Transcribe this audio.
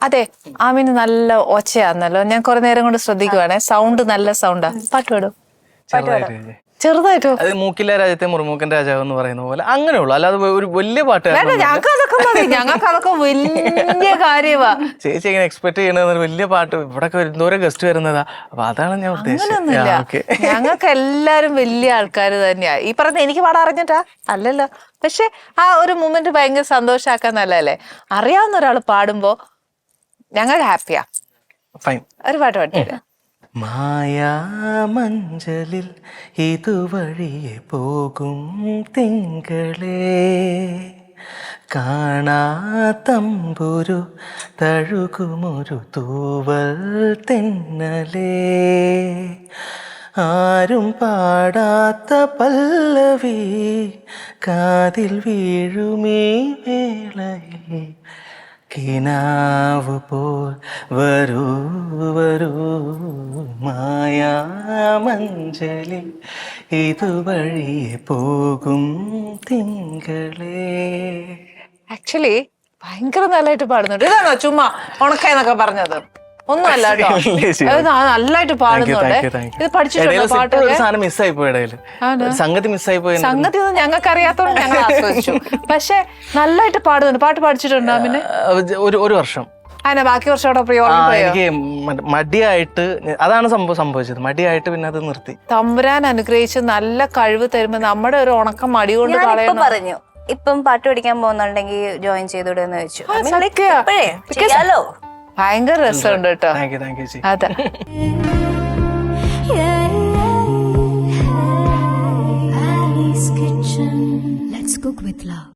അതെ ആമിന് നല്ല ഒച്ചയാന്നല്ലോ. ഞാൻ കുറെ നേരം കൊണ്ട് ശ്രദ്ധിക്കുവാണേ. സൗണ്ട് നല്ല സൗണ്ടാ. പാട്ട് പാടും ചെറുതായിട്ടോ. അത് മൂക്കിലെ രാജ്യത്തെ മുറുമൂക്കൻ രാജാവ് എന്ന് പറയുന്ന പോലെ അങ്ങനെയുള്ളൂ. അല്ലാതെ ഒരു വലിയ പാട്ട് ഞങ്ങൾക്ക് അതൊക്കെ മതി. ഞങ്ങൾക്ക് അതൊക്കെ വലിയ കാര്യമാ. ചേച്ചി ഇങ്ങനെ എക്സ്പെക്ട് ചെയ്യണ വലിയ പാട്ട് ഇവിടെ എന്തോരം ഗസ്റ്റ് വരുന്നതാ. അപ്പൊ അതാണ് ഞാൻ ഉദ്ദേശിച്ചത്. ഞങ്ങൾക്ക് എല്ലാരും വലിയ ആൾക്കാർ തന്നെയാ. ഈ പറഞ്ഞ എനിക്ക് പാടാൻ അറിഞ്ഞിട്ടാ അല്ലല്ലോ. പക്ഷെ ആ ഒരു മൊമെന്റ് ഭയങ്കര സന്തോഷാക്കാൻ നല്ലതല്ലേ. അറിയാവുന്ന ഒരാൾ പാടുമ്പോ ഞങ്ങൾ ഹാപ്പിയാ. ഒരു പാട്ട് പാടില്ല. മായാമഞ്ചലിൽ ഇതുവഴിയെ പോകും തിങ്കളേ കാണാത്തമ്പുരു തഴുകുമൊരു തൂവൽ തെന്നലേ ആരും പാടാത്ത പല്ലവി കാതിൽ വീഴുമേ വേളയിൽ കിനാവ് പോൽ വരൂ വരൂ മായാമഞ്ചലിൽ ഇതുവഴിയെ പോകും തിങ്കളേ. ആക്ച്വലി ഭയങ്കര നല്ലതായിട്ട് പാടുന്നുണ്ട്. ഇതാണോ ചുമ്മാ ഉണക്കാന്നൊക്കെ പറഞ്ഞത്? ഒന്നുമല്ല കേട്ടോ, നല്ലതായിട്ട് പാടുന്നുണ്ട്. ഇത് പഠിച്ചിട്ടുണ്ടോ പാട്ടൊക്കെ? സംഗതി ഒന്നും ഞങ്ങൾക്ക് അറിയാത്തോണ്ട് ഞങ്ങൾ ആസ്വദിച്ചു. പക്ഷെ നല്ലതായിട്ട് പാടുന്നുണ്ട്. പാട്ട് പഠിച്ചിട്ടുണ്ടോ പിന്നെ? ഒരു വർഷം. അതിനെ ബാക്കി വർഷം എനിക്ക് മടിയായിട്ട് അതാണ് സംഭവിച്ചത്. മടിയായിട്ട് പിന്നെ അത് നിർത്തി. തമ്പുരാൻ അനുഗ്രഹിച്ച് നല്ല കഴിവ് തരുമ്പോ നമ്മുടെ ഒരു ഉണക്കം മടി കൊണ്ട് പറഞ്ഞു. ഇപ്പം പാട്ട് പഠിക്കാൻ പോകുന്നുണ്ടെങ്കിൽ ജോയിൻ ചെയ്തൂടെ എന്ന് ചോദിച്ചു. ഭയങ്കര രസമുണ്ട് കേട്ടോ. അതെ. Ali's Kitchen. Let's cook with love.